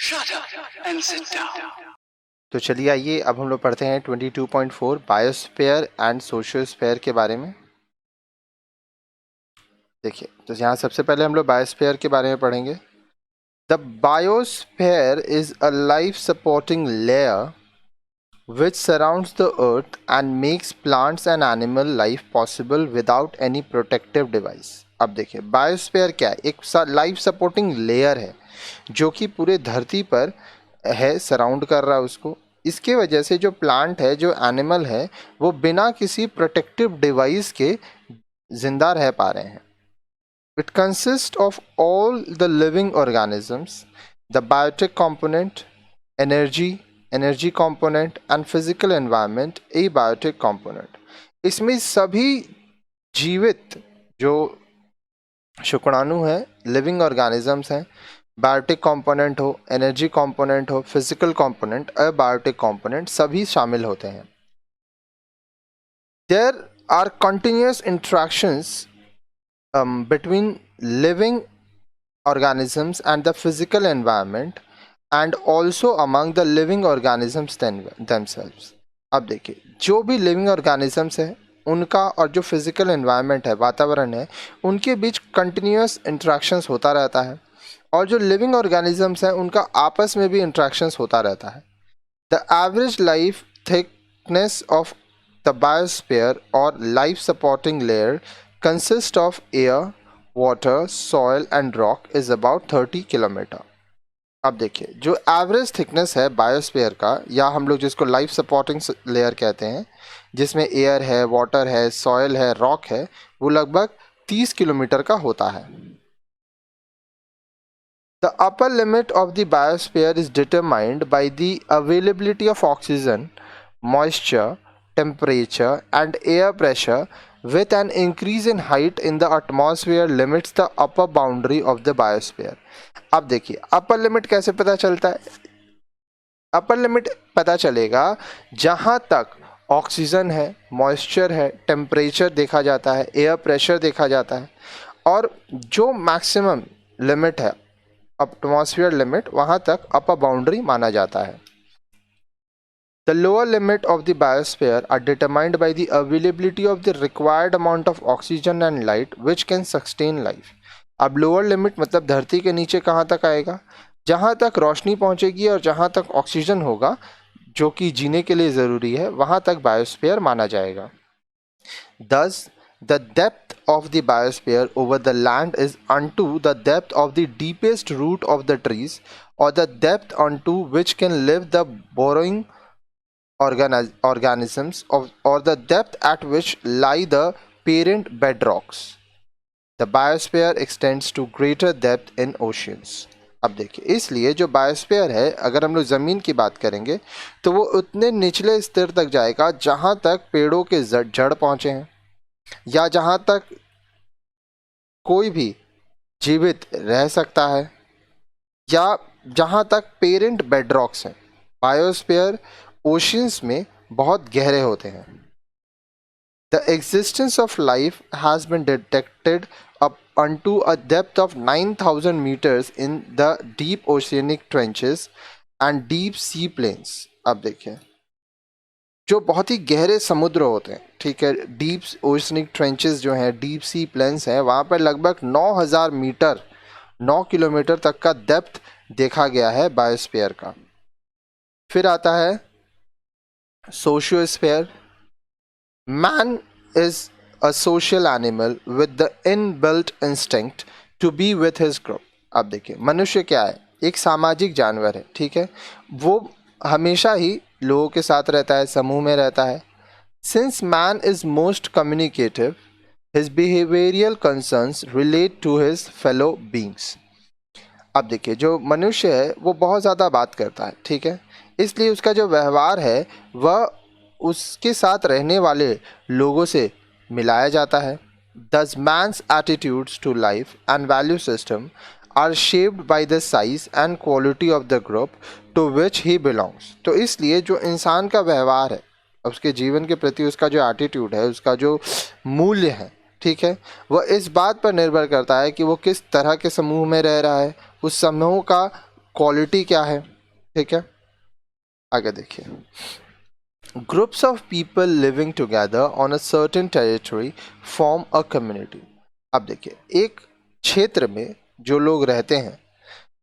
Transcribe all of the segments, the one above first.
Shut up and sit down. तो चलिए आइए अब हम लोग पढ़ते हैं 22.4 बायोस्फीयर एंड सोशियोस्फीयर के बारे में। देखिए, तो यहाँ सबसे पहले हम लोग बायोस्फीयर के बारे में पढ़ेंगे। The biosphere is a life supporting layer which surrounds the earth and makes plants and animal life possible without any protective device। अब देखिए, बायोस्फीयर क्या है? एक लाइफ सपोर्टिंग लेयर है जो कि पूरे धरती पर है, सराउंड कर रहा है उसको। इसके वजह से जो प्लांट है, जो एनिमल है, वो बिना किसी प्रोटेक्टिव डिवाइस के जिंदा रह पा रहे हैं। It consist of all the living organisms, the biotic component, energy component and physical environment abiotic component. इसमें सभी जीवित जो शुक्राणु हैं, लिविंग ऑर्गेनिजम्स हैं, बायोटिक कंपोनेंट हो, एनर्जी कंपोनेंट हो, फिजिकल कंपोनेंट, अबायोटिक कंपोनेंट, सभी शामिल होते हैं। There are continuous interactions between living organisms and the physical environment and also among the living organisms themselves। अब देखिए, जो भी लिविंग ऑर्गेनिजम्स है उनका और जो फिजिकल एनवायरनमेंट है, वातावरण है, उनके बीच कंटिन्यूअस इंटरेक्शंस होता रहता है और जो लिविंग ऑर्गेनिजम्स हैं उनका आपस में भी इंटरेक्शंस होता रहता है। The average life thickness of the biosphere और life supporting layer consist of air, water, soil and rock is about 30 kilometre. अब देखिए, जो एवरेज थिकनेस है बायोस्फीयर का, या हम लोग जिसको लाइफ सपोर्टिंग लेयर कहते हैं, जिसमें एयर है, वाटर है, सॉयल है, रॉक है, वो लगभग 30 किलोमीटर का होता है। The upper limit of the biosphere is determined by the availability of oxygen, moisture, temperature and air pressure with an increase in height in the atmosphere limits the upper boundary of the biosphere। अब देखिए, upper limit कैसे पता चलता है? Upper limit पता चलेगा जहां तक ऑक्सीजन है, मॉइस्चर है, टेम्परेचर देखा जाता है, एयर प्रेशर देखा जाता है, और जो मैक्सिमम लिमिट है, एटमॉस्फेयर लिमिट, वहां तक अपर बाउंड्री माना जाता है। The lower limit of the biosphere are determined by the availability of the required amount of oxygen and light which can sustain life। अब लोअर लिमिट मतलब धरती के नीचे कहाँ तक आएगा? जहाँ तक रोशनी पहुँचेगी और जहाँ तक ऑक्सीजन होगा जो कि जीने के लिए ज़रूरी है, वहाँ तक बायोस्फीयर माना जाएगा। Thus, the depth of the biosphere over the land is unto the depth of the deepest root of the trees or the depth unto which can live the burrowing organisms or the depth at which lie the parent bedrocks। The biosphere extends to greater depth in oceans। अब देखिए, इसलिए जो biosphere है, अगर हम लोग ज़मीन की बात करेंगे तो वो उतने निचले स्तर तक जाएगा जहाँ तक पेड़ों के जड़ पहुँचे हैं, या जहाँ तक कोई भी जीवित रह सकता है, या जहाँ तक पेरेंट बेडरॉक्स हैं। बायोस्फीयर ओशियंस में बहुत गहरे होते हैं। The existence of life has been detected up unto a depth of 9,000 meters in the deep oceanic trenches and deep sea plains। अब देखिए, जो बहुत ही गहरे समुद्र होते हैं, ठीक है, डीप ओशनिक ट्रेंचेस जो हैं, डीप सी प्लेन्स हैं, वहाँ पर लगभग 9,000 मीटर, 9 किलोमीटर तक का डेप्थ देखा गया है बायोस्फीयर का। फिर आता है sociosphere. Man is a social animal with the inbuilt instinct to be with his group. अब देखिए, मनुष्य क्या है? एक सामाजिक जानवर है, ठीक है, वो हमेशा ही लोगों के साथ रहता है, समूह में रहता है। Since man is most communicative, his behavioural concerns relate to his fellow beings. अब देखिए, जो मनुष्य है वो बहुत ज़्यादा बात करता है, ठीक है, इसलिए उसका जो व्यवहार है वह उसके साथ रहने वाले लोगों से मिलाया जाता है। Thus man's attitudes to life and value system are shaped by the size and quality of the group to which he belongs। तो इसलिए जो इंसान का व्यवहार है, उसके जीवन के प्रति उसका जो एटीट्यूड है, उसका जो मूल्य है, ठीक है, वह इस बात पर निर्भर करता है कि वो किस तरह के समूह में रह रहा है, उस समूह का क्वालिटी क्या है, ठीक है। आगे देखिए, groups of people living together on a certain territory form a community. अब देखिए, एक क्षेत्र में जो लोग रहते हैं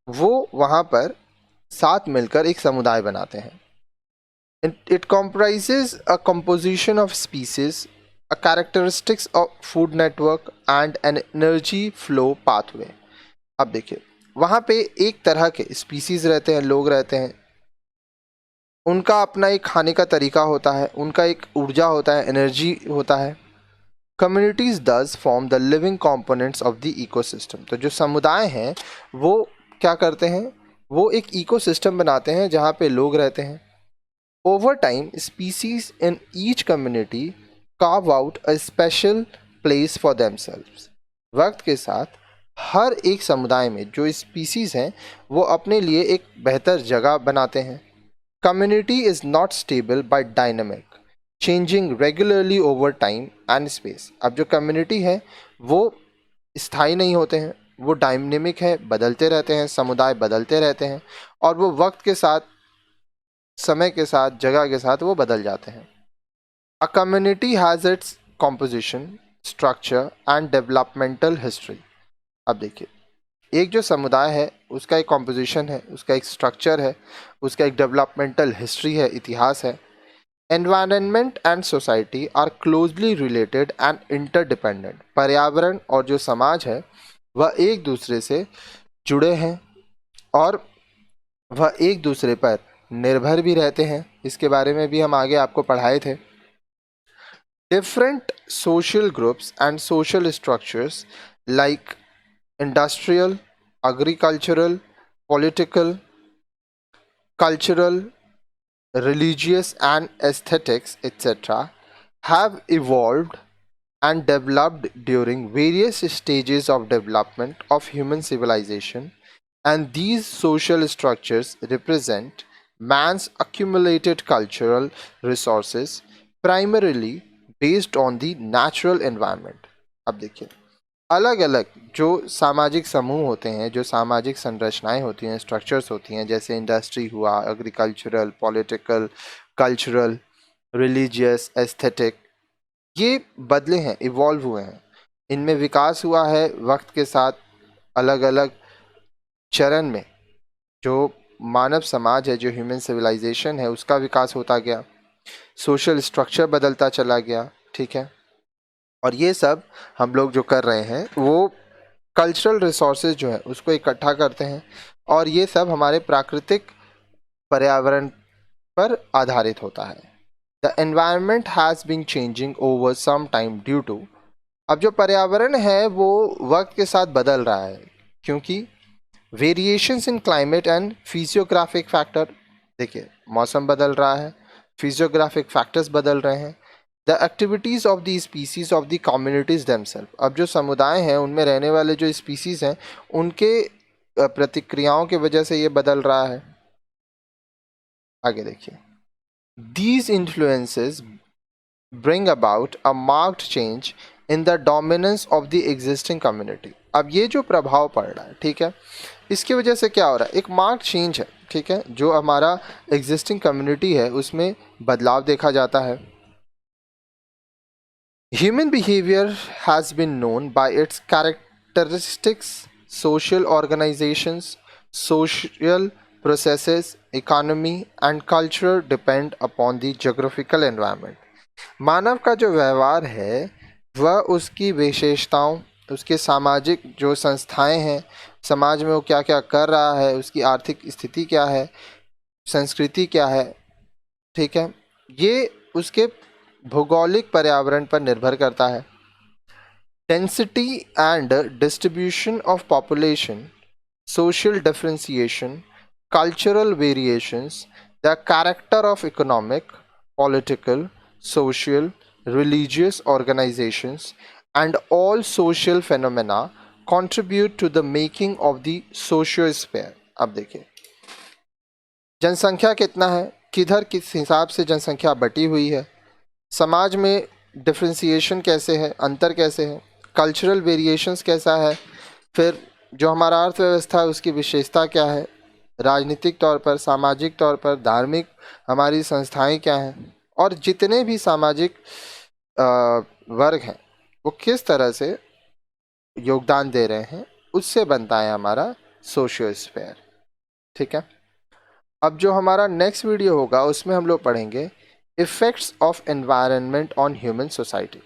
वो वहाँ पर साथ मिलकर एक समुदाय बनाते हैं। It comprises a composition of species, a characteristics of food network and an energy flow pathway। अब देखिए, वहाँ पे एक तरह के स्पीसीज रहते हैं, लोग रहते हैं, उनका अपना एक खाने का तरीका होता है, उनका एक ऊर्जा होता है, एनर्जी होता है। कम्युनिटीज दस form the living components of the ecosystem. तो जो समुदाय हैं वो क्या करते हैं, वो एक इकोसिस्टम बनाते हैं जहाँ पे लोग रहते हैं। Over time, species in each community carve out a special place for themselves। वक्त के साथ हर एक समुदाय में जो स्पीसीज हैं वो अपने लिए एक बेहतर जगह बनाते हैं। Community is not stable but dynamic, changing regularly over time and space। अब जो कम्युनिटी है वो स्थायी नहीं होते हैं, वो डायनेमिक है, बदलते रहते हैं, समुदाय बदलते रहते हैं और वो वक्त के साथ, समय के साथ, जगह के साथ वो बदल जाते हैं। A community has its composition, structure and developmental history. अब देखिए, एक जो समुदाय है उसका एक कॉम्पोजिशन है, उसका एक स्ट्रक्चर है, उसका एक डेवलपमेंटल हिस्ट्री है, इतिहास है। Environment and society are closely related and interdependent. पर्यावरण और जो समाज है वह एक दूसरे से जुड़े हैं और वह एक दूसरे पर निर्भर भी रहते हैं। इसके बारे में भी हम आगे आपको पढ़ाए थे। Different social groups and social structures like industrial, agricultural, political, cultural, religious and aesthetics etc. have evolved and developed during various stages of development of human civilization, and these social structures represent man's accumulated cultural resources primarily based on the natural environment। अब देखिए, अलग अलग जो सामाजिक समूह होते हैं, जो सामाजिक संरचनाएं होती हैं, स्ट्रक्चर्स होती हैं, जैसे इंडस्ट्री हुआ, agricultural, political, cultural, religious, aesthetic, ये बदले हैं, इवॉल्व हुए हैं, इनमें विकास हुआ है वक्त के साथ। अलग अलग चरण में जो मानव समाज है, जो ह्यूमन सिविलाइजेशन है, उसका विकास होता गया, सोशल स्ट्रक्चर बदलता चला गया, ठीक है। और ये सब हम लोग जो कर रहे हैं वो कल्चरल रिसोर्सेज जो है उसको इकट्ठा करते हैं और ये सब हमारे प्राकृतिक पर्यावरण पर आधारित होता है। The environment has been changing over some time due to. अब जो पर्यावरण है वो वक्त के साथ बदल रहा है क्योंकि variations in climate and physiographic factor. देखिए, मौसम बदल रहा है, फिजियोग्राफिक फैक्टर्स बदल रहे हैं। The activities of the species of the communities themself. अब जो समुदाय हैं उनमें रहने वाले जो स्पीसीज हैं उनके प्रतिक्रियाओं की वजह से ये बदल रहा है। आगे देखिए, these influences bring about a marked change in the dominance of the existing community. अब ये जो प्रभाव पड़ रहा है, ठीक है, इसकी वजह से क्या हो रहा है, एक मार्क्ड चेंज है, ठीक है, जो हमारा एग्जिस्टिंग कम्युनिटी है उसमें बदलाव देखा जाता है। Human behavior has been known by its characteristics, social organizations, social processes, economy, and culture depend upon the geographical environment। मानव का जो व्यवहार है वह उसकी विशेषताओं, उसके सामाजिक जो संस्थाएं हैं, समाज में वो क्या क्या कर रहा है, उसकी आर्थिक स्थिति क्या है, संस्कृति क्या है, ठीक है, ये उसके भौगोलिक पर्यावरण पर निर्भर करता है। Density and distribution of population, social differentiation, cultural variations, the character of economic, political, social, religious organizations, and all social phenomena contribute to the making of the sociosphere। अब देखिए, जनसंख्या कितना है, किधर किस हिसाब से जनसंख्या बटी हुई है, समाज में डिफ्रेंसिएशन कैसे है, अंतर कैसे है, कल्चरल वेरिएशंस कैसा है, फिर जो हमारा अर्थव्यवस्था है उसकी विशेषता क्या है, राजनीतिक तौर पर, सामाजिक तौर पर, धार्मिक हमारी संस्थाएं क्या हैं, और जितने भी सामाजिक वर्ग हैं वो किस तरह से योगदान दे रहे हैं, उससे बनता है हमारा सोशियोस्फेयर। ठीक है। अब जो हमारा नेक्स्ट वीडियो होगा उसमें हम लोग पढ़ेंगे effects of environment on human society.